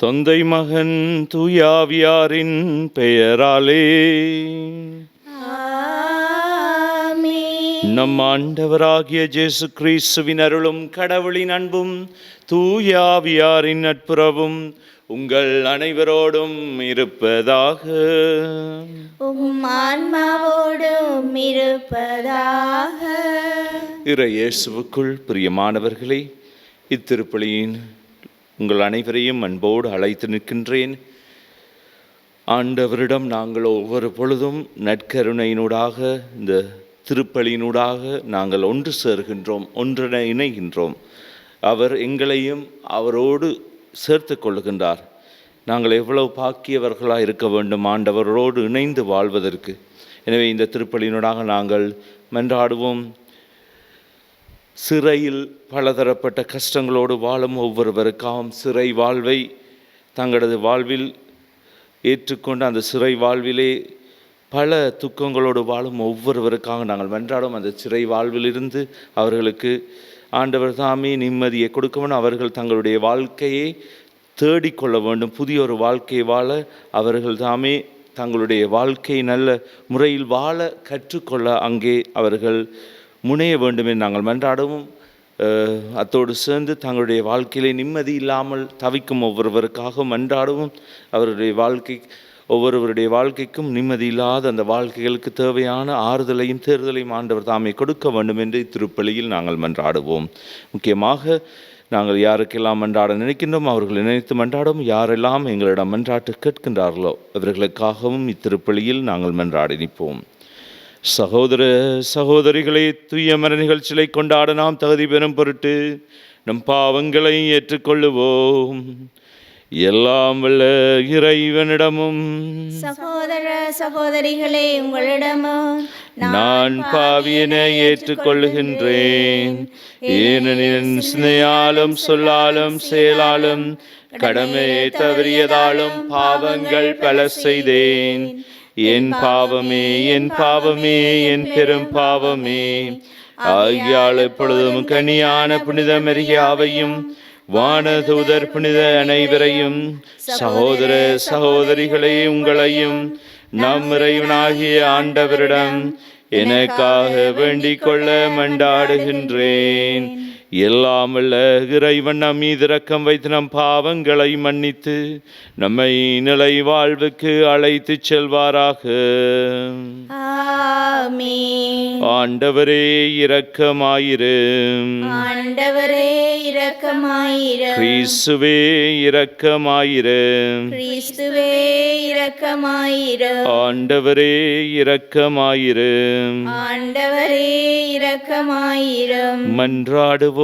தொந்தை மகன் தூயாவியாரின் பெயராலே நம் ஆண்டவராகிய இயேசு கிறிஸ்துவின் அருளும் கடவுளின் அன்பும் தூயாவியாரின் நட்புறவும் உங்கள் அனைவரோடும் இருப்பதாக. ஆன்மாவோடும் இருப்பதாக. இறை இயேசுவுக்குள் பிரியமானவர்களே, இத்திருப்பலியின் உங்கள் அனைவரையும் அன்போடு அழைத்து நிற்கின்றேன். ஆண்டவரிடம் நாங்கள் ஒவ்வொரு பொழுதும் நற்கருணையினூடாக, இந்த திருப்பலியினூடாக நாங்கள் ஒன்று சேர்கின்றோம், ஒன்றினை இணைகின்றோம். அவர் எங்களையும் அவரோடு சேர்த்து கொள்ளுகின்றார். நாங்கள் எவ்வளவு பாக்கியவர்களாக இருக்க வேண்டும் ஆண்டவரோடு இணைந்து வாழ்வதற்கு. எனவே இந்த திருப்பலியினூடாக நாங்கள் மன்றாடுவோம். சிறையில் பலதரப்பட்ட கஷ்டங்களோடு வாழும் ஒவ்வொருவருக்காகவும், சிறை வாழ்வை தங்களது வாழ்வில் ஏற்றுக்கொண்டு அந்த சிறை வாழ்விலே பல துக்கங்களோடு வாழும் ஒவ்வொருவருக்காக நாங்கள் மன்றாடும். அந்த சிறை வாழ்விலிருந்து அவர்களுக்கு ஆண்டவர் தாமே நிம்மதியை கொடுக்க வேண்டும். அவர்கள் தங்களுடைய வாழ்க்கையை தேடிக்கொள்ள வேண்டும். புதிய ஒரு வாழ்க்கையை வாழ அவர்கள் தாமே தங்களுடைய வாழ்க்கையை நல்ல முறையில் வாழ கற்றுக்கொள்ள அங்கே அவர்கள் முனைய வேண்டும் என்று நாங்கள் மன்றாடவும். அத்தோடு சேர்ந்து தங்களுடைய வாழ்க்கையிலே நிம்மதி இல்லாமல் தவிக்கும் ஒவ்வொருவருக்காக மன்றாடவும். ஒவ்வொருவருடைய வாழ்க்கைக்கும் நிம்மதி இல்லாத அந்த வாழ்க்கைகளுக்கு தேவையான ஆறுதலையும் தேர்தலையும் ஆண்டவர் தாமே கொடுக்க வேண்டும் என்று இத்திருப்பலியில் நாங்கள் மன்றாடுவோம். முக்கியமாக நாங்கள் யாருக்கெல்லாம் மன்றாட நினைக்கின்றோம் அவர்களை நினைத்து மன்றாடும். யாரெல்லாம் எங்களிடம் மன்றாட்டு கேட்கின்றார்களோ அவர்களுக்காகவும் இத்திருப்பலியில் நாங்கள் மன்றாடி நிற்போம். சகோதர சகோதரிகளை, தூய மர நிகழ்ச்சிகளை கொண்டாட நாம் தகுதி பெறும் பொருட்டு நம் பாவங்களை ஏற்றுக்கொள்ளுவோம். எல்லாம் வல்ல இறைவனிடமும் சகோதர சகோதரிகளே உங்களிடமும் நான் பாவியனை ஏற்றுக்கொள்ளுகின்றேன். ஏனெனில் சிந்தையாலும் சொல்லாலும் செயலாலும் கடமையை தவறியதாலும் பாவங்கள் பல செய்தேன். என் பாவமே, என் பாவமே, என் பெரும் பாவமே. ஆகியால் எப்பொழுதும் கனியான புனித மரியாவையும் வானதூதர் புனித அனைவரையும், சகோதர சகோதரிகளே உங்களையும் நம் இறைவனாகிய ஆண்டவரிடம் எனக்காக வேண்டிக் கொள்ள மன்றாடுகின்றேன். எல்லாம் வல்ல இறைவன் நம் மீது இரக்கம் வைத்து நம் பாவங்களை மன்னித்து நம்மை நிலை வாழ்வுக்கு அழைத்து செல்வாராக. ஆமென். ஆண்டவரே இரக்கமாயிரும். ஆண்டவரே இரக்கமாயிரும். கிறிஸ்துவே இரக்கமாயிரும். கிறிஸ்துவே இரக்கமாயிரும். ஆண்டவரே இரக்கமாயிரும். ஆண்டவரே இரக்கமாயிரும். மன்றாடுவோமாக.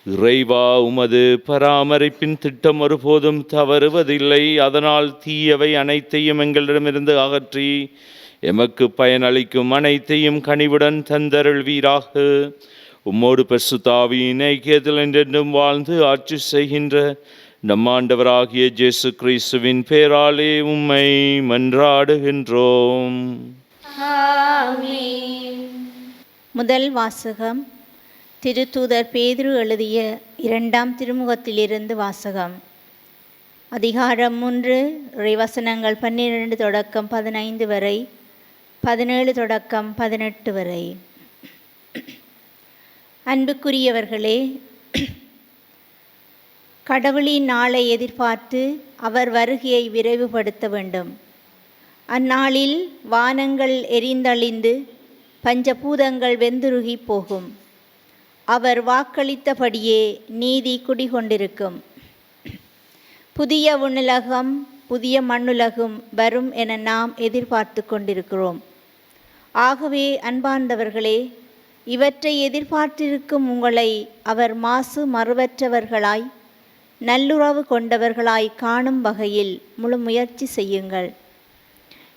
இறைவா, உமது பராமரிப்பின் திட்டம் ஒருபோதும் தவறுவதில்லை. அதனால் தீயவை அனைத்தையும் எங்களிடமிருந்து அகற்றி எமக்கு பயனளிக்கும் அனைத்தையும் கனிவுடன் தந்தருள்வீராக. உம்மோடு பரிசுத்தாவியின் ஐக்கியத்தில் என்றென்றும் வாழ்ந்து ஆட்சி செய்கின்ற நம் ஆண்டவராகிய இயேசு கிறிஸ்துவின் பேராலே உம்மை மன்றாடுகின்றோம். ஆமென். முதல் வாசகம் திருத்தூதர் பேதுரு எழுதிய 2ஆம் திருமுகத்திலிருந்து வாசகம். அதிகாரம் 3, இறைவசனங்கள் 12 தொடக்கம் 15 வரை, 17 தொடக்கம் 18 வரை. அன்புக்குரியவர்களே, கடவுளின் நாளை எதிர்பார்த்து அவர் வருகையை விரைவுபடுத்த வேண்டும். அந்நாளில் வானங்கள் எரிந்தழிந்து பஞ்சபூதங்கள் வெந்துருகி போகும். அவர் வாக்களித்தபடியே நீதி குடிகொண்டிருக்கும். புதிய விண்ணுலகம் புதிய மண்ணுலகும் வரும் என நாம் எதிர்பார்த்து கொண்டிருக்கிறோம். ஆகவே அன்பார்ந்தவர்களே, இவற்றை எதிர்பார்த்திருக்கும் உங்களை அவர் மாசு மறுவற்றவர்களாய் நல்லுறவு கொண்டவர்களாய் காணும் வகையில் முழு முயற்சி செய்யுங்கள்.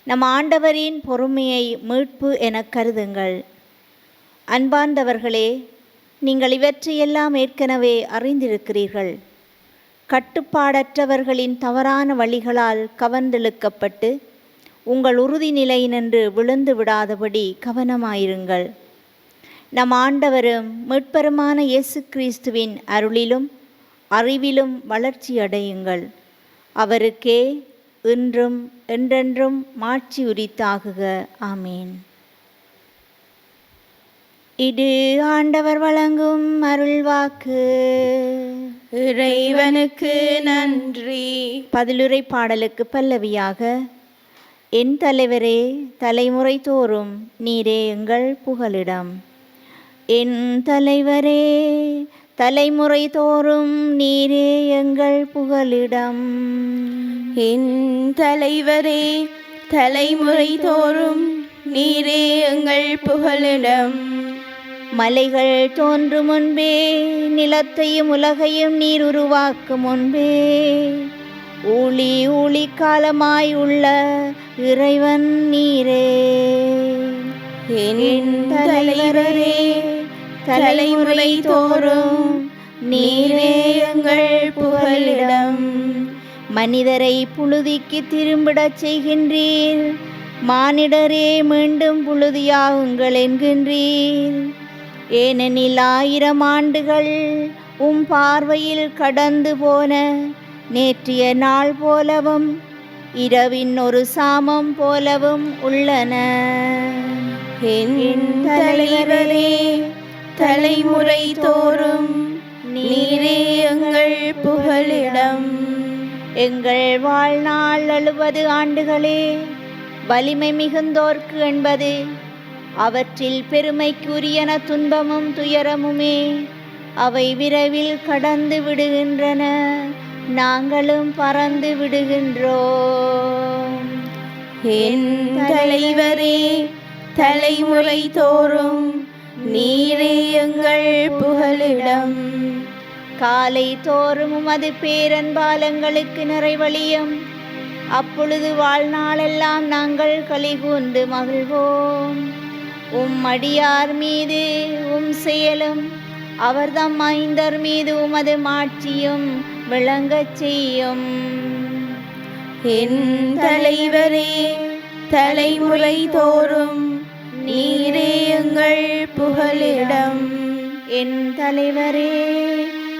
நம் ஆண்டவரின் பொறுமையை மீட்பு என கருதுங்கள். அன்பார்ந்தவர்களே, நீங்கள் இவற்றையெல்லாம் ஏற்கனவே அறிந்திருக்கிறீர்கள். கட்டுப்பாடற்றவர்களின் தவறான வழிகளால் கவர்ந்தெழுக்கப்பட்டு உங்கள் உறுதி நிலையினின்று விழுந்து விடாதபடி கவனமாயிருங்கள். நம் ஆண்டவரும் மீட்பருமான இயேசு கிறிஸ்துவின் அருளிலும் அறிவிலும் வளர்ச்சியடையுங்கள். அவருக்கே இன்றும் என்றென்றும் மாட்சி உரித்தாகுக. ஆமேன். இது ஆண்டவர் வழங்கும் அருள்வாக்கு. இறைவனுக்கு நன்றி. பதிலுரை பாடலுக்கு பல்லவியாக: என் தலைவரே, தலைமுறை தோறும் நீரே எங்கள் புகலிடம். என் தலைவரே, தலைமுறை தோறும் நீரே எங்கள் புகலிடம். என் தலைவரே, தலைமுறை தோறும் நீரே எங்கள் புகலிடம். மலைகள் தோன்றும் முன்பே, நிலத்தையும் உலகையும் நீர் உருவாக்கும் முன்பே, ஊழி ஊழி காலமாய் உள்ள இறைவன் நீரே. என் தலைவரே, தலைமுறை தோறும் நீரே எங்கள் புகலிடம். மனிதரை புழுதிக்கு திரும்பிடச் செய்கின்றீர், மானிடரே மீண்டும் புழுதியாகுங்கள் என்கின்றீர். ஏனெனில் 1000 ஆண்டுகள் உம் பார்வையில் கடந்து போன நேற்றைய நாள் போலவும் இரவின் ஒரு சாமம் போலவும் உள்ளன. என் தலைவரே, தலைமுறை தோறும் நீரே எங்கள் புகலிடம். எங்கள் வாழ்நாள் 70 ஆண்டுகளே வலிமை மிகுந்தோர்க்கு என்பது, அவற்றில் பெருமைக்குரியன துன்பமும் துயரமுமே. அவை விரைவில் கடந்து விடுகின்றன, நாங்களும் பறந்து விடுகின்றோம். என் தலைவரே, தலைமுறை தோறும் நீரே எங்கள் புகலிடம். காலை தோறும் உமது பேரன்பாலங்களுக்கு நிறைவழியும். அப்பொழுது வாழ்நாளெல்லாம் நாங்கள் களிகூர்ந்து மகிழ்வோம். உம் அடியார் மீது உம் செயலும், அவர்தம் மைந்தர் மீது உமது மாட்சியும் விளங்கச் செய்யும். என் தலைவரே, தலைமுறை தோறும் நீரே எங்கள் புகலிடம். என் தலைவரே,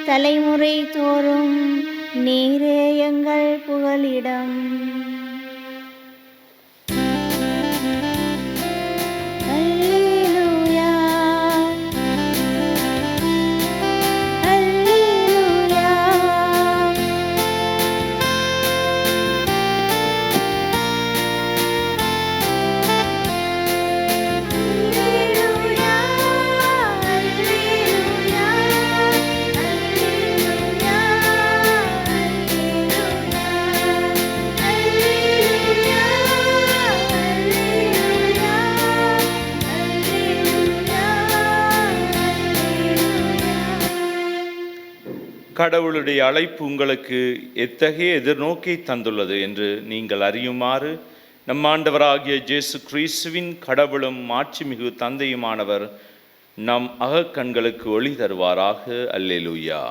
தலைமுறை தோறும் நீரே எங்கள் புகலிடம். அல்லேலூயா, அல்லேலூயா. கடவுளுடைய அழைப்பு உங்களுக்கு எத்தகைய எதிர்நோக்கை தந்துள்ளது என்று நீங்கள் அறியுமாறு நம் ஆண்டவராகிய இயேசு கிறிஸ்துவின் கடவுளும் மாட்சிமிகு தந்தையுமானவர் நம் அகக்கண்களுக்கு ஒளி தருவாராக. அல்லேலூயா.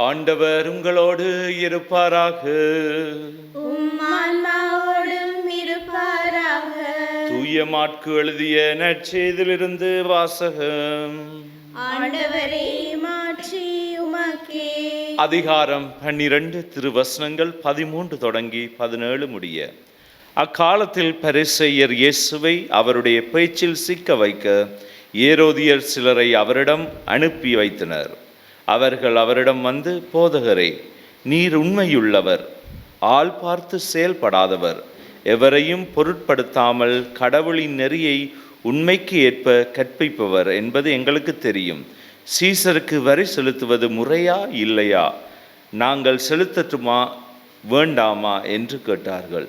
ஆண்டவர் உங்களோடு இருப்பாராக. உம் ஆன்மாவோடும் இருப்பாராக. தூய மாற்கு எழுதிய நற்செய்தியிலிருந்து வாசகம். ஆண்டவரே, மாட்சி உமக்கே. அதிகாரம் 12 திருவசனங்கள் 13 தொடங்கி 17 முடிய. அக்காலத்தில் பரிசேயர் இயேசுவை அவருடைய பேச்சில் சிக்க வைக்க ஏரோதியர் சிலரை அவரிடம் அனுப்பி வைத்தனர். அவர்கள் அவரிடம் வந்து, போதகரே, நீர் உண்மையுள்ளவர், ஆள் பார்த்து செயல்படாதவர், எவரையும் பொருட்படுத்தாமல் கடவுளின் நெறியை உண்மைக்கு ஏற்ப கற்பிப்பவர் என்பது எங்களுக்கு தெரியும். சீசருக்கு வரி செலுத்துவது முறையா இல்லையா? நாங்கள் செலுத்தட்டுமா வேண்டாமா என்று கேட்டார்கள்.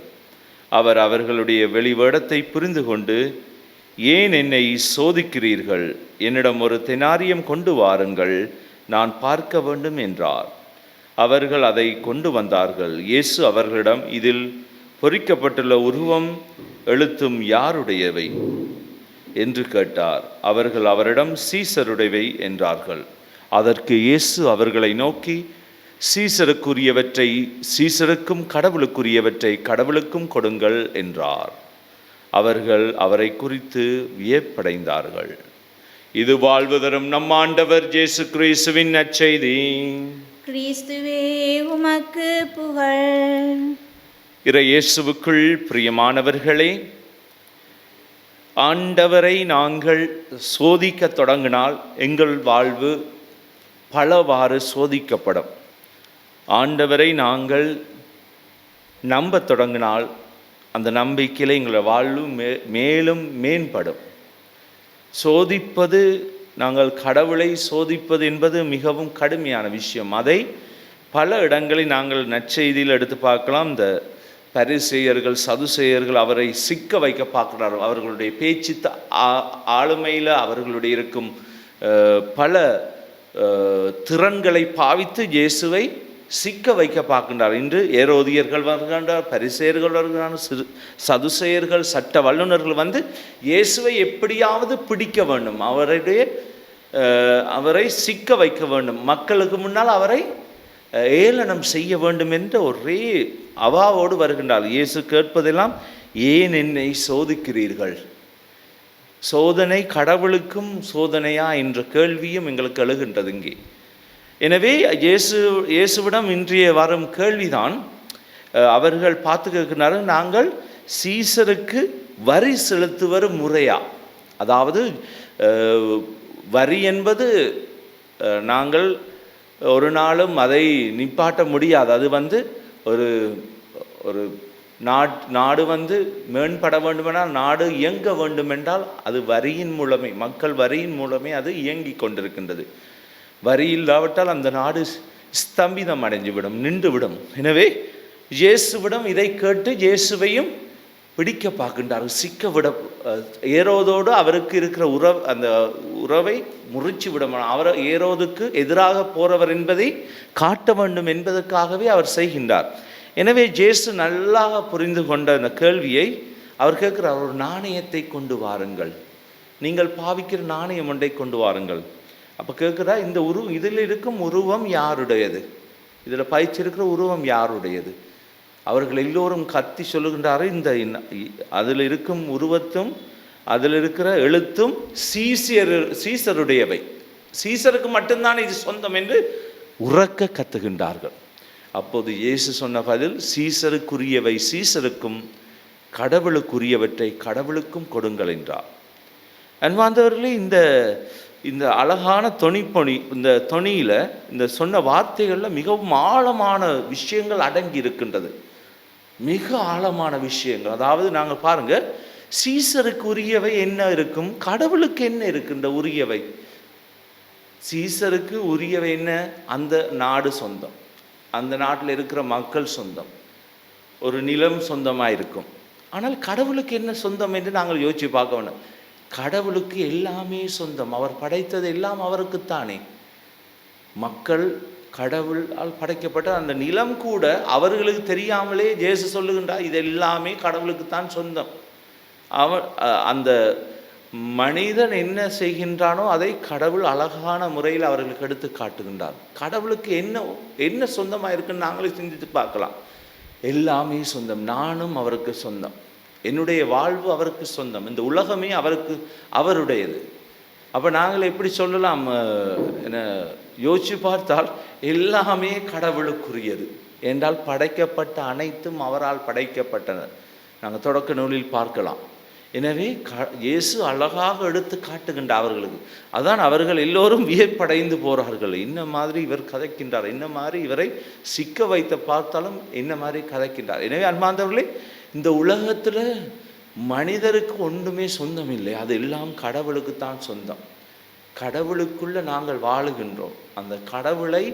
அவர் அவர்களுடைய வெளிவேடத்தை புரிந்து கொண்டு, ஏன் என்னை சோதிக்கிறீர்கள்? என்னிடம் ஒரு தெனாரியம் கொண்டு வாருங்கள், நான் பார்க்க வேண்டும் என்றார். அவர்கள் அதை கொண்டு வந்தார்கள். இயேசு அவர்களிடம், இதில் பொறிக்கப்பட்டுள்ள உருவம் எழுத்தும் யாருடையவை? என்று கேட்டார். அவர்கள் அவரிடம் சீசருடையவை என்றார்கள். அதற்கு இயேசு அவர்களை நோக்கி, சீசருக்குரியவற்றை சீசருக்கும் கடவுளுக்குரியவற்றை கடவுளுக்கும் கொடுங்கள் என்றார். அவர்கள் அவரை குறித்து வியப்படைந்தார்கள். இது வாழ்வு தரும் நம் ஆண்டவர் இயேசு கிறிஸ்துவின் நற்செய்தி. கிறிஸ்துவே உமக்கு புகழ். இறை இயேசுவுக்குள் பிரியமானவர்களே, ஆண்டவரை நாங்கள் சோதிக்க தொடங்கினால் எங்கள் வாழ்வு பலவாறு சோதிக்கப்படும். ஆண்டவரை நாங்கள் நம்ப தொடங்கினால் அந்த நம்பிக்கையில் எங்கள் வாழ்வு மேலும் மேம்படும். சோதிப்பது, நாங்கள் கடவுளை சோதிப்பது என்பது மிகவும் கடுமையான விஷயம். அதை பல இடங்களில் நாங்கள் நற்செய்தியில் எடுத்து பார்க்கலாம். இந்த பரிசேயர்கள் சதுசேயர்கள் அவரை சிக்க வைக்க பார்க்கிறார்கள். அவர்களுடைய பேச்சு ஆளுமையில் அவர்களுடைய இருக்கும் பல திறன்களை பாவித்து இயேசுவை சிக்க வைக்க பார்க்கின்றார். இன்று ஏரோதியர்கள் வருகின்றார், பரிசேயர்கள் வருகிறார்கள், சதுசேயர்கள் சட்ட வல்லுநர்கள் வந்து இயேசுவை எப்படியாவது பிடிக்க வேண்டும், அவரை சிக்க வைக்க வேண்டும், மக்களுக்கு முன்னால் அவரை ஏளனம் செய்ய வேண்டும் என்ற ஒரே அவாவோடு வருகின்றார். இயேசு கேட்பதெல்லாம், ஏன் என்னை சோதிக்கிறீர்கள்? சோதனை கடவுளுக்கும் சோதனையா என்ற கேள்வியும் எங்களுக்கு எழுகின்றது இங்கே. எனவே இயேசுவிடம் இன்றைய வரும் கேள்விதான். அவர்கள் பார்த்து கேட்கிறார்கள், நாங்கள் சீசருக்கு வரி செலுத்துவது முறையா? அதாவது வரி என்பது நாங்கள் ஒரு நாளும் அதை நிப்பாட்ட முடியாது. அது ஒரு ஒரு நாடு மேம்பட வேண்டுமென்றால், நாடு இயங்க வேண்டுமென்றால் அது வரியின் மூலமே, மக்கள் வரியின் மூலமே அது இயங்கி கொண்டிருக்கின்றது. வரி இல்லாவிட்டால் அந்த நாடு ஸ்தம்பிதம் அடைஞ்சுவிடும், நின்றுவிடும். எனவே இயேசுவிடம் இதை கேட்டு இயேசுவையும் பிடிக்க பார்க்கின்றார்கள், சிக்க விட. ஏரோதோடு அவருக்கு இருக்கிற அந்த உறவை முறிச்சு விட, அவர் ஏரோதுக்கு எதிராக போறவர் என்பதை காட்ட வேண்டும் என்பதற்காகவே அவர் செய்கின்றார். எனவே இயேசு நல்லா புரிந்து கொண்ட அந்த கேள்வியை அவர் கேட்கிறார், ஒரு நாணயத்தை கொண்டு வாருங்கள், நீங்கள் பாவிக்கிற நாணயம் ஒன்றை கொண்டு வாருங்கள். அப்போ கேட்குறா, இந்த இதில் இருக்கும் உருவம் யாருடையது? இதில் பயிற்சிருக்கிற உருவம் யாருடையது? அவர்கள் எல்லோரும் கத்தி சொல்லுகின்றார்கள், அதில் இருக்கும் உருவத்தும் அதில் இருக்கிற எழுத்தும் சீசருடையவை, சீசருக்கு மட்டும்தான் இது சொந்தம் என்று உறக்க கத்துகின்றார்கள். அப்போது இயேசு சொன்ன பதில், சீசருக்குரியவை சீசருக்கும் கடவுளுக்குரியவற்றை கடவுளுக்கும் கொடுங்கள் என்றார். அன்பார்ந்தவர்களே, இந்த அழகான இந்த தொனியில் இந்த சொன்ன வார்த்தைகளில் மிகவும் ஆழமான விஷயங்கள் அடங்கி இருக்கின்றது. மிக ஆழமான விஷயங்கள். அதாவது நாங்கள் பாருங்கள், சீசருக்கு உரியவை என்ன இருக்கும், கடவுளுக்கு என்ன இருக்கின்ற உரியவை? சீசருக்கு உரியவை என்ன? அந்த நாடு சொந்தம், அந்த நாட்டில் இருக்கிற மக்கள் சொந்தம், ஒரு நிலம் சொந்தமாக இருக்கும். ஆனால் கடவுளுக்கு என்ன சொந்தம் என்று நாங்கள் யோசித்து பார்க்க வேண்டும். கடவுளுக்கு எல்லாமே சொந்தம். அவர் படைத்தது எல்லாம் அவருக்குத்தானே. மக்கள் கடவுளால் படைக்கப்பட்ட அந்த நிலம் கூட அவர்களுக்கு தெரியாமலே இயேசு சொல்லுகின்றார், இது எல்லாமே கடவுளுக்குத்தான் சொந்தம். அந்த மனிதன் என்ன செய்கின்றானோ அதை கடவுள் அழகான முறையில் அவர்களுக்கு எடுத்து காட்டுகின்றார். கடவுளுக்கு என்ன சொந்தமாக இருக்குன்னு நாங்களே சிந்தித்து பார்க்கலாம். எல்லாமே சொந்தம். நானும் அவருக்கு சொந்தம், என்னுடைய வாழ்வு அவருக்கு சொந்தம், இந்த உலகமே அவருடையது. அப்போ நாங்கள் எப்படி சொல்லலாம்? என்ன யோசிச்சு பார்த்தால் எல்லாமே கடவுளுக்குரியது என்றால் படைக்கப்பட்ட அனைத்தும் அவரால் படைக்கப்பட்டன. நாங்கள் தொடக்க நூலில் பார்க்கலாம். எனவே இயேசு அழகாக எடுத்து காட்டுகின்ற அவர்களுக்கு. அதான் அவர்கள் எல்லோரும் வியப்படைந்து போகிறார்கள். என்ன மாதிரி இவர் கதைக்கின்றார், என்ன மாதிரி இவரை சிக்க வைத்த பார்த்தாலும் என்ன மாதிரி கதைக்கின்றார். எனவே அன்பார்ந்தவர்களே, இந்த உலகத்தில் மனிதருக்கு ஒன்றுமே சொந்தம் இல்லை, அது எல்லாம் கடவுளுக்குத்தான் சொந்தம். கடவுளுக்குள்ள நாங்கள் வாழுகின்றோம். அந்த கடவுளை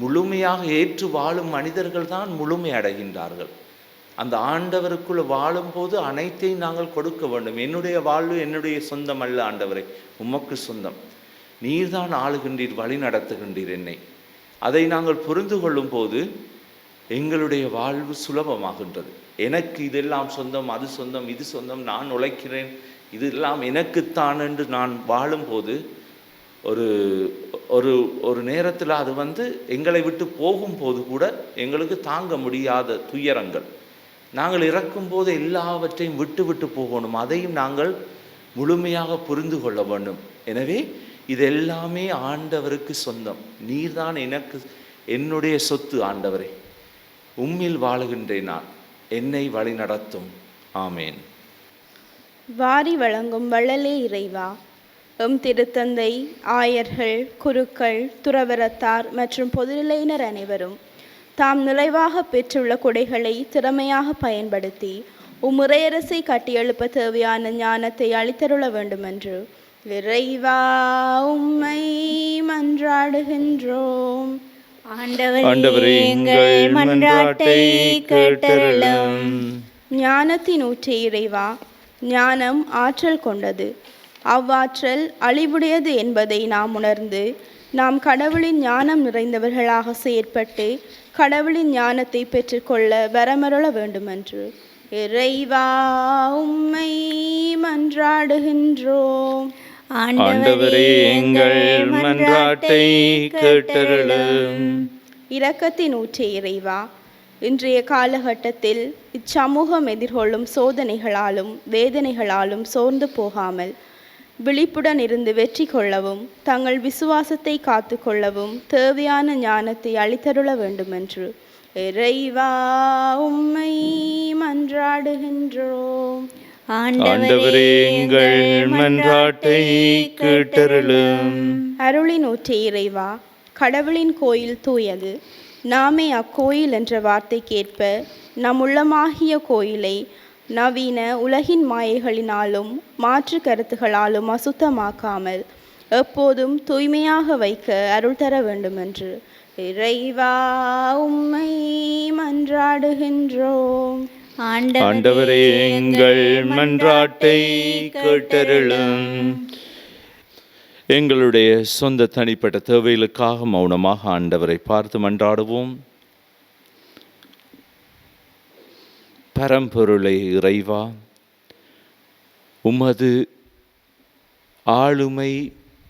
முழுமையாக ஏற்று வாழும் மனிதர்கள் தான் முழுமை அடைகின்றார்கள். அந்த ஆண்டவருக்குள்ள வாழும்போது அனைத்தையும் நாங்கள் கொடுக்க வேண்டும். என்னுடைய வாழ்வு என்னுடைய சொந்தம் அல்ல ஆண்டவரே, உமக்கு சொந்தம். நீர்தான் ஆளுகின்றீர், வழி நடத்துகின்றீர் என்னை. அதை நாங்கள் புரிந்து கொள்ளும் போது எங்களுடைய வாழ்வு சுலபமாகின்றது. எனக்கு இதெல்லாம் சொந்தம், அது சொந்தம், இது சொந்தம், நான் உழைக்கிறேன், இதெல்லாம் எனக்குத்தான் என்று நான் வாழும்போது ஒரு ஒரு ஒரு நேரத்தில் அது எங்களை விட்டு போகும்போது கூட எங்களுக்கு தாங்க முடியாத துயரங்கள். நாங்கள் இறக்கும்போது எல்லாவற்றையும் விட்டு விட்டு போகணும், அதையும் நாங்கள் முழுமையாக புரிந்து கொள்ள வேண்டும். எனவே இதெல்லாமே ஆண்டவருக்கு சொந்தம். நீர்தான் எனக்கு என்னுடைய சொத்து ஆண்டவரே, உம்மில் வாழுகின்றேன் நான், என்னை வழி நடத்தும். ஆமேன். வாரி வழங்கும் வள்ளலே இறைவா, எம் திருத்தந்தை, ஆயர்கள், குருக்கள், துறவரத்தார் மற்றும் பொதுநிலையினர் அனைவரும் தாம் நிறைவாக பெற்றுள்ள கொடைகளை திறமையாக பயன்படுத்தி உம்முறையரசை கட்டியெழுப்ப தேவையான ஞானத்தை அளித்தருள வேண்டுமென்று இறைவா உம்மை மன்றாடுகின்றோம். ஆண்டவரே, எங்கள் மன்றாட்டை கேட்டருளும். ஞானத்தின் ஊற்றே இறைவா, ஞானம் ஆற்றல் கொண்டது. அவ்வாற்றல் அழிவுடையது என்பதை நாம் உணர்ந்து நாம் கடவுளின் ஞானம் நிறைந்தவர்களாக செயற்பட்டு கடவுளின் ஞானத்தை பெற்றுக்கொள்ள வரமருள வேண்டுமென்று இறைவா உம்மை மன்றாடுகின்றோம். ஆண்டவரே, எங்கள் மன்றாட்டை கேட்டருளும். இரக்கத்தின் ஊற்றே இறைவா, இன்றைய காலகட்டத்தில் இச்சமூகம் எதிர்கொள்ளும் சோதனைகளாலும் வேதனைகளாலும் சோர்ந்து போகாமல் விழிப்புடன் இருந்து வெற்றி கொள்ளவும் தங்கள் விசுவாசத்தை காத்து கொள்ளவும் தேவையான ஞானத்தை அளித்தருள வேண்டுமென்று இறைவா உம்மை மன்றாடுகின்றோம். ஆண்டவரே, எங்கள் மன்றாட்டை கேட்டருளும். அருளின் ஊற்றே இறைவா, கடவுளின் கோயில் தூயது. நாமே அக்கோயில் என்ற வார்த்தைக்கேற்ப நம் உள்ளமாகிய கோயிலை நவீன உலகின் மாயைகளினாலும் மாற்று கருத்துகளாலும் அசுத்தமாக்காமல் எப்போதும் தூய்மையாக வைக்க அருள் தர வேண்டுமென்று இறைவா உம்மை மன்றாடுகின்றோம். ஆண்டவரே, எங்கள் மன்றாட்டை கேட்டருளும். எங்களுடைய சொந்த தனிப்பட்ட தேவைகளுக்காக மௌனமாக ஆண்டவரை பார்த்து மன்றாடுவோம். பரம்பொருளை இறைவா, உமது ஆளுமை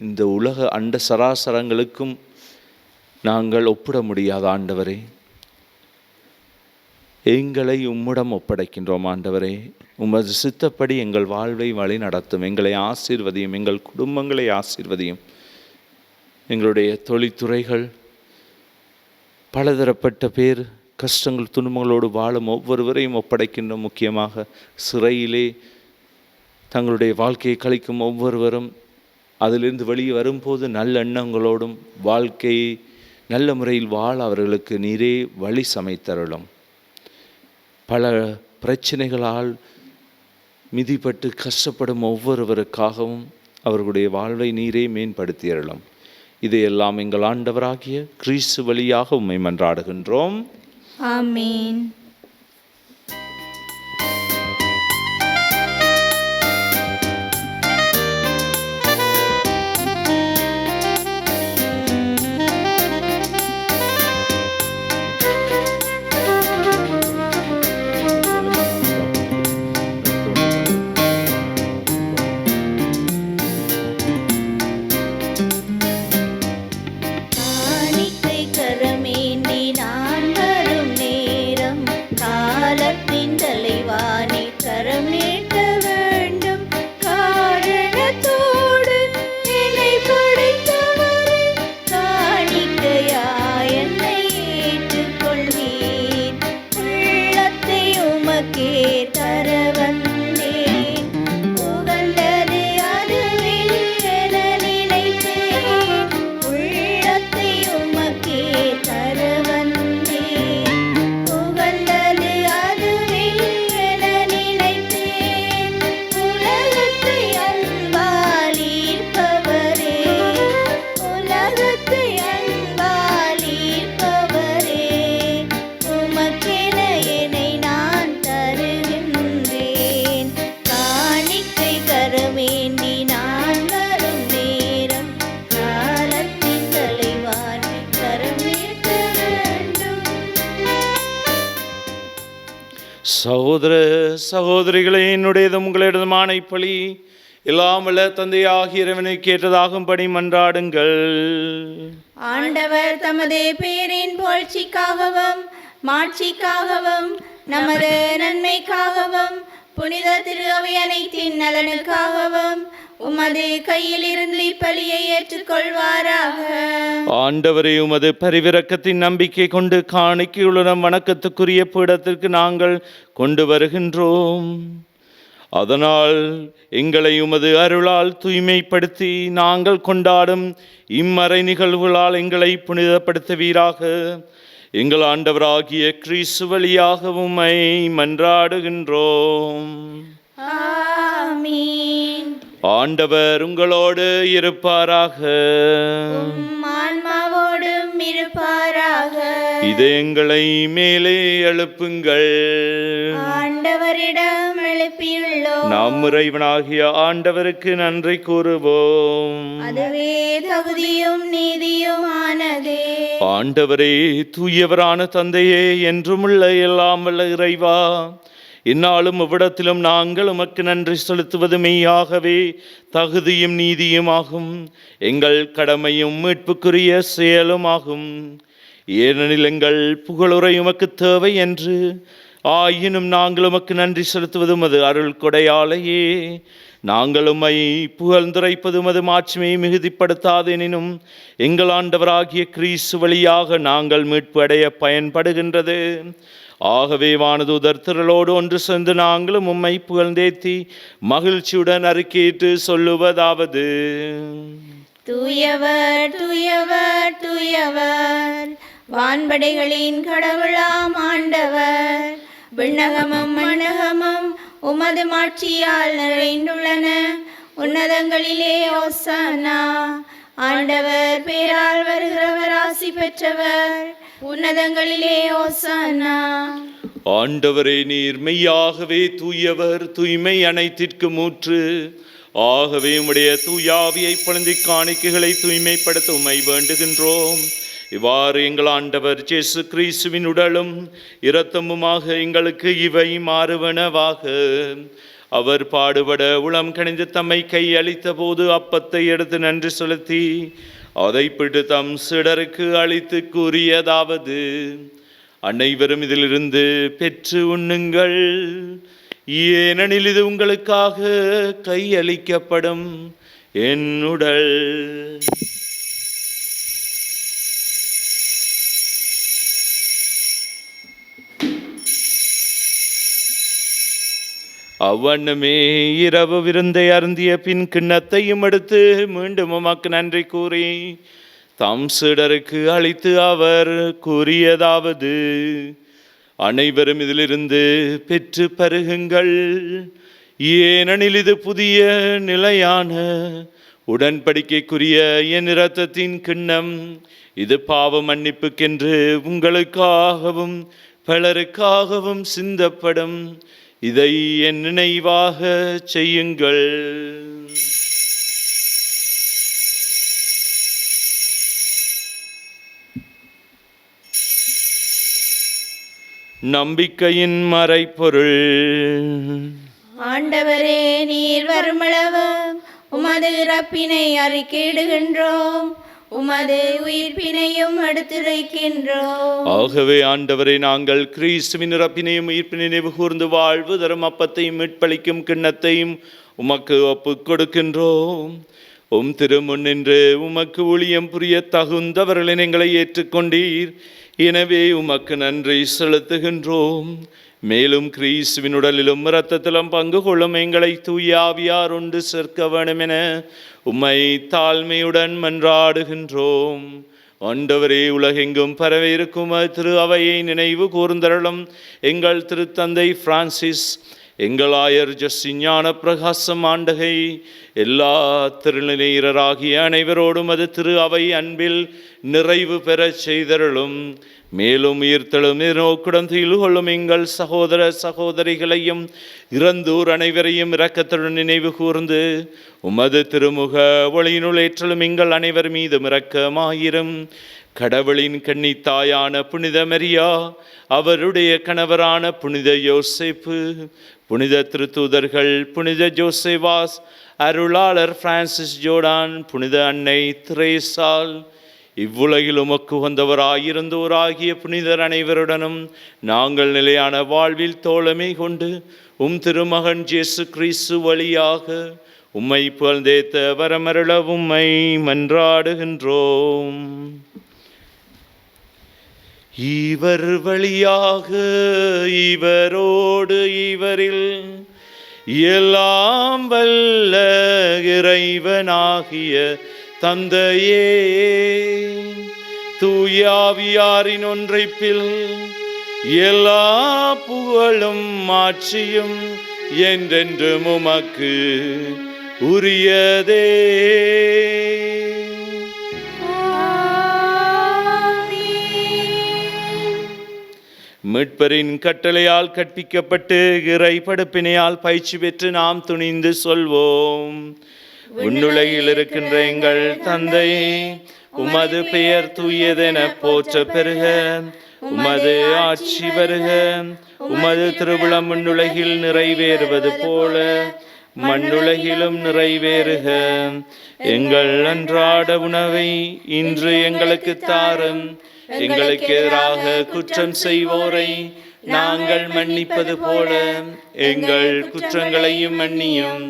இந்த உலக அண்ட சராசரங்களுக்கும் நாங்கள் ஒப்பிட முடியாத ஆண்டவரே, எங்களை உம்மிடம் ஒப்படைக்கின்றோம். ஆண்டவரே, உமது சித்தப்படி எங்கள் வாழ்வை வழி நடத்தும். எங்களை ஆசீர்வதியும், எங்கள் குடும்பங்களை ஆசீர்வதியும். எங்களுடைய தொழில்துறைகள், பலதரப்பட்ட பேர் கஷ்டங்கள் துன்பங்களோடு வாழும் ஒவ்வொருவரையும் ஒப்படைக்கின்றோம். முக்கியமாக சிறையிலே தங்களுடைய வாழ்க்கையை கழிக்கும் ஒவ்வொருவரும் அதிலிருந்து வெளியே வரும்போது நல்ல எண்ணங்களோடும் வாழ்க்கையை நல்ல முறையில் வாழ அவர்களுக்கு நீரே வழி சமைத்தருளும். பல பிரச்சனைகளால் மிதிப்பட்டு கஷ்டப்படும் ஒவ்வொருவருக்காகவும் அவர்களுடைய வாழ்வை நீரே மேம்படுத்தியருளும். இதையெல்லாம் எங்கள் ஆண்டவராகிய கிறிஸ்து வழியாக உம்மை மன்றாடுகின்றோம். ஆமீன். சகோதர சகோதரிகளே, என்னுடையதும் உங்களிடதுமான இப்பலி எல்லாம் வல்ல தந்தையாகிய இறைவனை கேட்டதாகும்படி மன்றாடுங்கள். ஆண்டவர் தமது பேரின் புகழ்ச்சிக்காகவும் மாட்சிக்காகவும் நமது நன்மைக்காகவும் புனித திரு அவை அனைத்தின் நலனுக்காகவும் உமது கையில் இருந்து இப்பலியை ஏற்றுக்கொள்வாராக. ஆண்டவரே, உமது பரிவிரக்கத்தின் நம்பிக்கை கொண்டு காணிக்கையுடன் வணக்கத்துக்குரிய பீடத்திற்கு நாங்கள் கொண்டு வருகின்றோம். அதனால் எங்களை உமது அருளால் தூய்மைப்படுத்தி நாங்கள் கொண்டாடும் இம்மறை நிகழ்வுகளால் எங்களை புனிதப்படுத்துவீராக. எங்கள் ஆண்டவராகிய கிறிஸ்து வழியாக உம்மை மன்றாடுகின்றோம். ஆமீன். ஆண்டவர் உங்களோடு இருப்பாராக. உம் ஆன்மாவோடும் இருப்பாராக. இதயங்களை மேலே எழுப்புங்கள். ஆண்டவரிடம் எழுப்பியுள்ளோம். நாம் இறைவனாகிய ஆண்டவருக்கு நன்றி கூறுவோம். அதுவே தகுதியும் நீதியும் ஆனதே. ஆண்டவரே, தூயவரான தந்தையே, என்றுமுள்ள எல்லாம் வல்ல இறைவா, இந்நாளும் இவ்விடத்திலும் நாங்கள் உமக்கு நன்றி செலுத்துவது மெய்யாகவே தகுதியும் நீதியுமாகும், எங்கள் கடமையும் மீட்புக்குரிய செயலுமாகும். ஏனெனில் எங்கள் புகழுரை உமக்கு தேவை என்று, ஆயினும் நாங்கள் உமக்கு நன்றி செலுத்துவது உமது அருள் கொடையாலேயே. நாங்கள் உம்மை புகழ்ந்துரைப்பது உமது மாட்சிமையை மிகுதிப்படுத்தாதெனினும் எங்கள் ஆண்டவராகிய கிறிஸ்து வழியாக நாங்கள் மீட்பு அடைய பயன்படுகின்றது. ஆகவே வானதூதர் திரளோடு ஒன்று சேர்ந்து நாங்களும் உம்மை புகழ்ந்தேத்தி மகிழ்ச்சியுடன் அறிக்கையிட்டு சொல்லுவதாவது: தூயவர் தூயவர் தூயவர், வான்படைகளின் கடவுளாம் ஆண்டவர். விண்ணகமும் மண்ணகமும் உமது மாட்சியால் நிறைந்துள்ளன. உன்னதங்களிலே ஓசானா. ஆண்டவர் பேரால் வருகிறவர் ஆசி பெற்றவர். உன்னதங்களிலே ஓசானா. ஆண்டவரே, நீர் மெய்யாகவே தூயவர், தூய்மை அனைத்திற்கு மூற்று. ஆகவே உம்முடைய தூயாவியை பொழுந்தி காணிக்கைகளை தூய்மைப்படுத்த உம்மை வேண்டுகின்றோம். இவ்வாறு எங்கள் ஆண்டவர் இயேசு கிறிஸ்துவின் உடலும் இரத்தமுமாக எங்களுக்கு இவை மாறுவனவாக. அவர் பாடுபட உளம் கணிந்து தம்மை கையளித்த போது அப்பத்தை எடுத்து நன்றி செலுத்தி அதை பிட்டு தம் சீடருக்கு அளித்து கூறியதாவது: அனைவரும் இதிலிருந்து பெற்று உண்ணுங்கள், ஏனெனில் இது உங்களுக்காக கையளிக்கப்படும் என் உடல். அவ்வண்ணமே இரவு விருந்தை அருந்திய பின் கிண்ணத்தையும் எடுத்து மீண்டும் உமக்கு நன்றி கூறி தம் சீடருக்கு அளித்து அவர் கூறியதாவது: அனைவரும் இதிலிருந்து பெற்று பருகுங்கள், ஏனெனில் இது புதிய நிலையான உடன்படிக்கைக்குரிய என் இரத்தத்தின் கிண்ணம். இது பாவ மன்னிப்புக்கென்று உங்களுக்காகவும் பலருக்காகவும் சிந்தப்படும். இதை என் நினைவாக செய்யுங்கள். நம்பிக்கையின் மறைப்பொருள். ஆண்டவரே, நீர் வருமளவு உமது இறப்பினை அறிக்கையிடுகின்றோம், உமது உயிர்ப்பினையும் எடுத்துரைக்கின்றோம். ஆகவே ஆண்டவரே, நாங்கள் கிறிஸ்துவின் இறப்பினையும் உயிர்ப்பினை நினைவு கூர்ந்து வாழ்வு தரும் அப்பத்தையும் மீட்பளிக்கும் கிண்ணத்தையும் உமக்கு ஒப்புக் கொடுக்கின்றோம். உம் திருமுன் நின்று உமக்கு ஊழியம் புரிய தகுந்தவர்களை எங்களை ஏற்றுக்கொண்டீர். எனவே உமக்கு நன்றி செலுத்துகின்றோம். மேலும் கிறிஸ்துவின் உடலிலும் இரத்தத்திலும் பங்கு கொள்ளும் எங்களை தூய ஆவியார் ஒன்று சேர்க்க வேண்டும் என உம்மை தாழ்மையுடன் மன்றாடுகின்றோம். ஆண்டவரே, உலகெங்கும் பரவ இருக்கும் திரு அவையை நினைவு கூர்ந்தருளும். எங்கள் திருத்தந்தை பிரான்சிஸ், எங்கள் ஆயர் ஜஸ்டின் ஞான பிரகாசம் ஆண்டகை, எல்லா திருநிலையராகிய அனைவரோடும் அது திரு அவை அன்பில் நிறைவு பெறச் செய்தருளும். மேலும் உயிர்த்தெழும் நோக்குடன் துயில் கொள்ளும் எங்கள் சகோதர சகோதரிகளையும் இறந்தோர் அனைவரையும் இரக்கத்துடன் நினைவு கூர்ந்து உமது திருமுக ஒளியினுள் ஏற்றலும் எங்கள் அனைவர் மீதும் இரக்கமாயிரும். கடவுளின் கன்னித்தாயான புனித மரியா, அவருடைய கணவரான புனித யோசேப்பு, புனித திருத்தூதர்கள், புனித ஜோசேவாஸ், அருளாளர் பிரான்சிஸ் ஜோர்டான், புனித அன்னை திரேசால், இவ்வுலகில் உமக்கு வந்தவராயிருந்தோராகிய புனிதர் அனைவருடனும் நாங்கள் நிலையான வாழ்வில் தோழமை கொண்டு திருமகன் இயேசு கிறிஸ்து வழியாக உம்மை புகழ்ந்தேத்த வரமருள உம்மை மன்றாடுகின்றோம். இவர் வழியாக இவரோடு இவரில் எல்லாம் வல்ல இறைவனாகிய தந்தையே, தூயாவியாரின் ஒன்றைப்பில் எல்லா புகழும் மாட்சியும் என்றென்றும் உமக்கு உரியதே. மீட்பரின் கட்டளையால் கற்பிக்கப்பட்டு இறை படுப்பினையால் பயிற்சி பெற்று நாம் துணிந்து சொல்வோம். விண்ணுலகில் இருக்கின்ற எங்கள் தந்தையே, உமது பெயர் தூயதென போற்ற பெறுக. உமது ஆட்சி வருக. உமது திருவிழம் விண்ணுலகில் நிறைவேறுவது போல மண்ணுலகிலும் நிறைவேறுக. எங்கள் அன்றாட உணவை இன்று எங்களுக்கு தாரும். எங்களுக்கு எதிராக குற்றம் செய்வோரை நாங்கள் மன்னிப்பது போல எங்கள் குற்றங்களையும் மன்னியும்.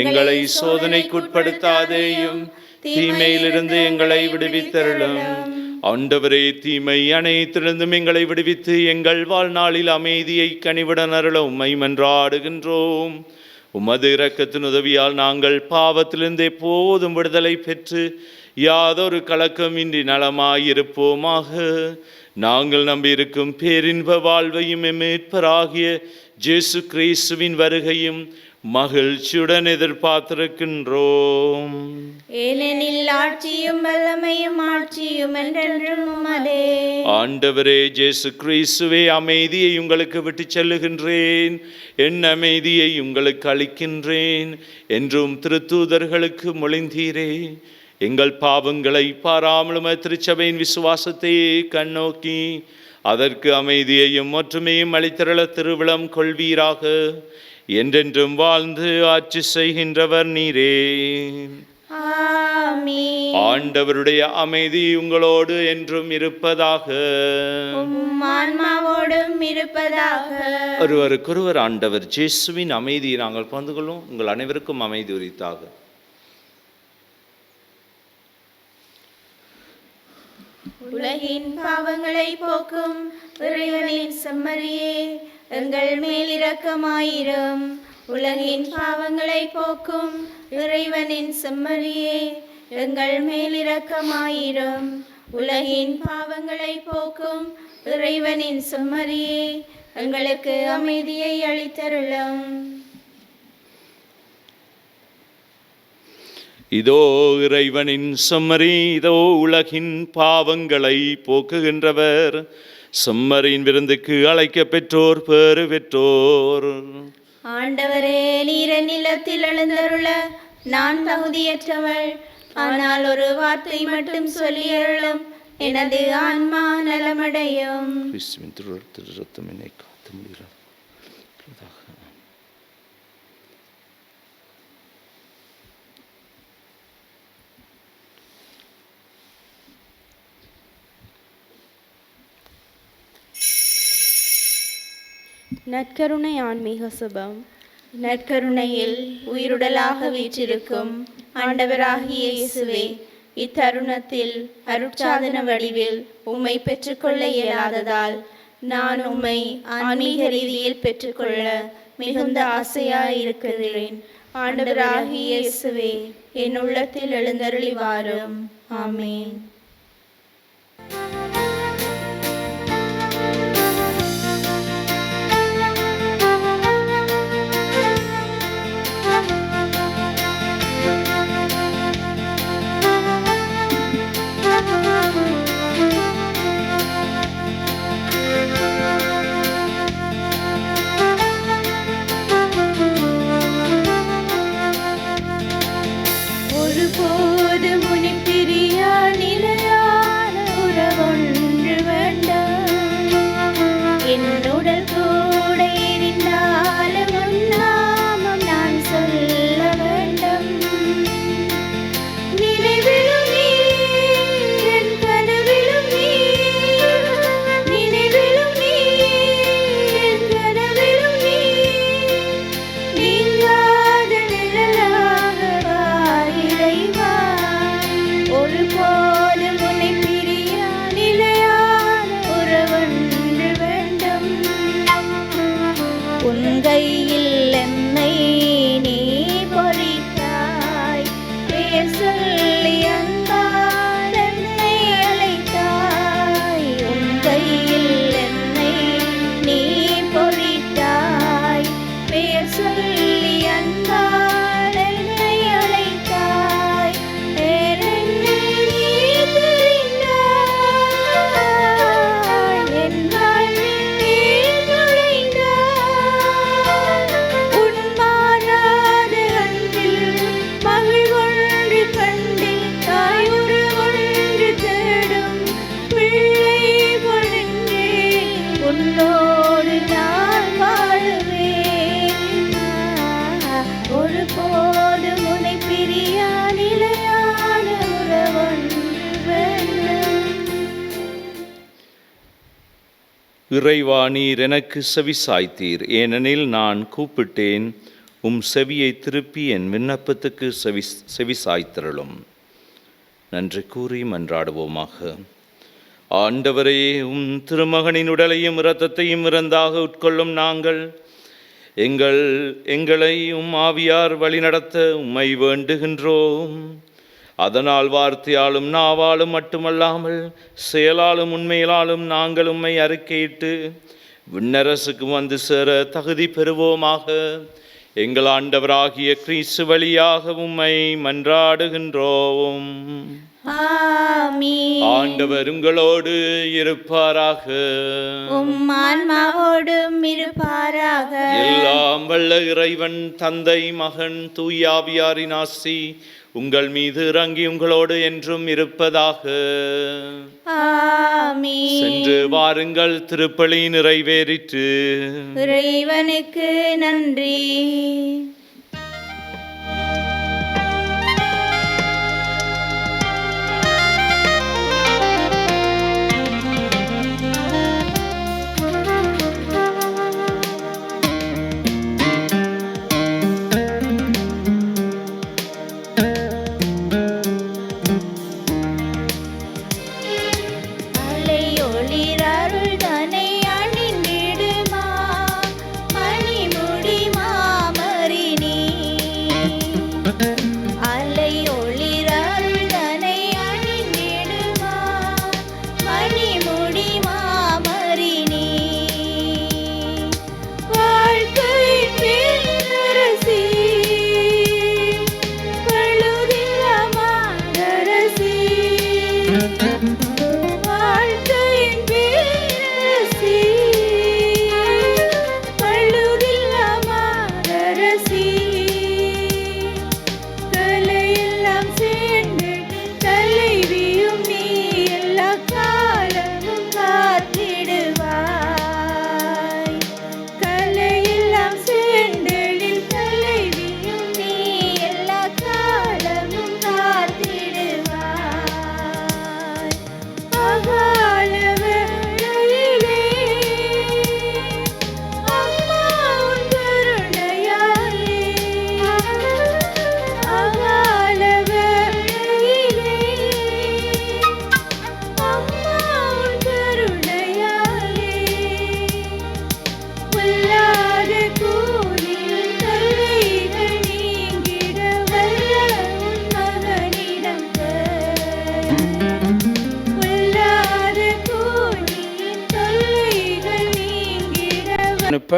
எங்களை சோதனைக்குட்படுத்தாதேயும், தீமையிலிருந்து எங்களை விடுவித்தருளும். ஆண்டவரே, தீமை அனைத்திலிருந்தும் எங்களை விடுவித்து எங்கள் வாழ்நாளில் அமைதியை கனிவுடன் அருள உம்மை மன்றாடுகின்றோம். உமது இரக்கத்தின் உதவியால் நாங்கள் பாவத்திலிருந்து எப்போதும் விடுதலை பெற்று யாதொரு கலக்கமின்றி நலமாயிருப்போமாக. நாங்கள் நம்பியிருக்கும் பேரின்ப வாழ்வையும் மீட்பராகிய இயேசு கிறிஸ்துவின் வருகையும் மகிழ்ச்சியுடன் எதிர்பார்த்திருக்கின்றோம். ஏனெனில் ஆட்சியும் வல்லமையும் ஆட்சியும் என்றென்றும் உமதே. ஆண்டவரே இயேசு கிறிஸ்துவே, அமைதியை உங்களுக்கு விட்டு செல்லுகின்றேன், என் அமைதியை உங்களுக்கு அளிக்கின்றேன் என்றும் திருத்தூதர்களுக்கு மொழிந்தீரே. எங்கள் பாவங்களை பாராமலும் திருச்சபையின் விசுவாசத்தை கண்ணோக்கி அதற்கு அமைதியையும் ஒற்றுமையும் அளித்தருள திருவிழம் கொள்வீராக. என்றென்றும் வாழ்ந்து ஆட்சி செய்கின்றவர் நீரே. ஆமென். ஆண்டவருடைய அமைதி உங்களோடு என்றும் இருப்பதாக. உம் ஆன்மாவோடும் இருப்பதாக. ஒருவருக்கொருவர் ஆண்டவர் இயேசுவின் அமைதியை நாங்கள் பகிர்ந்து கொள்வோம். உங்கள் அனைவருக்கும் அமைதி உரித்தாக. உலகின் பாவங்களை போக்கும் இறைவனின் செம்மறியே, எங்கள் மேல் இரக்கமாயிரும். உலகின் பாவங்களை போக்கும் இறைவனின் செம்மறியே, எங்கள் மேல் இரக்கமாயிரும். உலகின் பாவங்களை போக்கும் இறைவனின் செம்மறியே, எங்களுக்கு அமைதியை அளித்தருளும். இதோ இறைவனின் செம்மறி, இதோ உலகின் பாவங்களை போக்குகின்றவர். செம்மறியின் விருந்துக்கு அழைக்க பெற்றோர் பேறு பெற்றோர். ஆண்டவரே, நீர நிலத்தில் எழுந்தருள நான் தகுதியற்றவள். ஆனால் ஒரு வார்த்தை மட்டும் சொல்லியருளும், எனது ஆன்மா நலமடையும். கிறிஸ்துவின் திரு ரத்தம் என்னை காத்து முடிகிறது. நற்கருணை ஆன்மீக சுபம். நற்கருணையில் உயிருடலாக வீற்றிருக்கும் ஆண்டவராகிய இயேசுவே, இத்தருணத்தில் அருட்சாதன வடிவில் உம்மை பெற்றுக்கொள்ள இயலாததால் நான் உம்மை ஆன்மீக ரீதியில் பெற்றுக்கொள்ள மிகுந்த ஆசையாயிருக்கிறேன். ஆண்டவராகிய இயேசுவே, என் உள்ளத்தில் எழுந்தருளி வாரும். ஆமென். ஒருபோது முனி பிரியா நிலை உன் கையில் என்னை நீ பொறித்தாய், பேர் சொல்லி அன்பால் என்னை அழைத்தாய். உன் கையில் என்னை நீ பொறித்தாய், பேர் சொல்லி அன்பால் என்னை அழைத்தாய். என்னை நீ தெரிந்தாய், என் வாழ்வில் நீ நுழைந்தாய். உன் மாறாத அன்பில் மகிழ்வொன்று கண்டேன், தாய் உறவொன்று தேடும் பிள்ளை பொழிந்தேன். உன்னோடு நான் வாழுவேன், ஒருபோதும் உன்னை பிரியா நிலையான உறவொன்று வேண்டும். இறைவா, நீர் எனக்கு செவிசாய்த்தீர். ஏனெனில் நான் கூப்பிட்டேன், உம் செவியை திருப்பி என் விண்ணப்பத்துக்கு செவிசாய்த்திரளும். நன்றி கூறி மன்றாடுவோமாக. ஆண்டவரே, உம் திருமகனின் உடலையும் இரத்தத்தையும் விருந்தாக உட்கொள்ளும் நாங்கள் எங்களை உம் ஆவியார் வழிநடத்த உம்மை வேண்டுகின்றோம். அதனால் வார்த்தையாலும் நாவாலும் மட்டுமல்லாமல் செயலாலும் உண்மையிலாலும் நாங்கள் உம்மை அறிக்கையிட்டு விண்ணரசுக்கு வந்து சேர தகுதி பெறுவோமாக. எங்கள் ஆண்டவராகிய கிறிஸ்து வழியாக உம்மை மன்றாடுகின்றோம். ஆமென். ஆண்டவர் உங்களோடு இருப்பாராக. உம் ஆன்மாவோடும் இருப்பாராக. எல்லாம் வல்ல இறைவன் தந்தை, மகன், தூயாவியாரின் ஆசி உங்கள் மீது இறங்கி உங்களோடு என்றும் இருப்பதாக. ஆமென். சென்று வாருங்கள், திருப்பலி நிறைவேறிற்று. இறைவனுக்கு நன்றி. அனுப்ப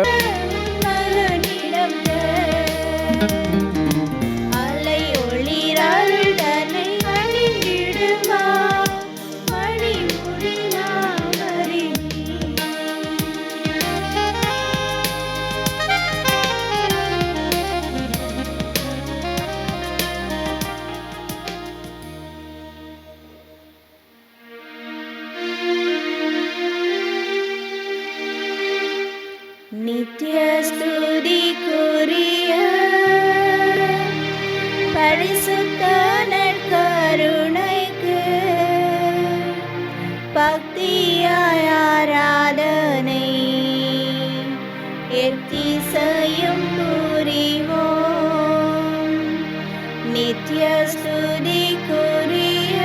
அலை ஒளிரால் தன்னை அணிந்திடுமா மணிமுடி மாமரினி. நித்ய ஸ்துதிக்குரிய பரிசுத்த நற்கருணைக்கு பக்தியாய் ஆராதனை எத்திசையும் புரிவோம். நித்ய ஸ்துதிக்குரிய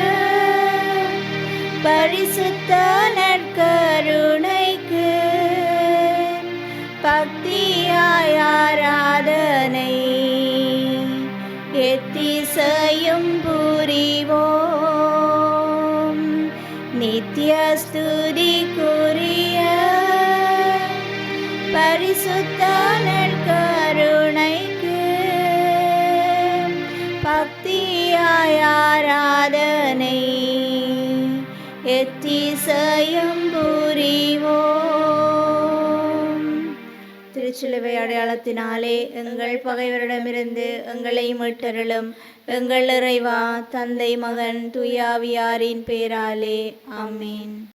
பரிசுத்த நற்கருணைக்கு பக்தியாய் எத்திசையும் புரிவோம். நித்திய ஸ்துதிக்குரிய பரிசுத்த நற்கருணைக்கு பக்தியாய் ஆராதனை எத்திசையும் புரிவோம். திருச்சிலுவை அடையாளத்தினாலே எங்கள் பகைவரிடமிருந்து எங்களை மீட்டருளும். எங்கள் இறைவா, தந்தை, மகன், தூயாவியாரின் பேராலே. ஆமென்.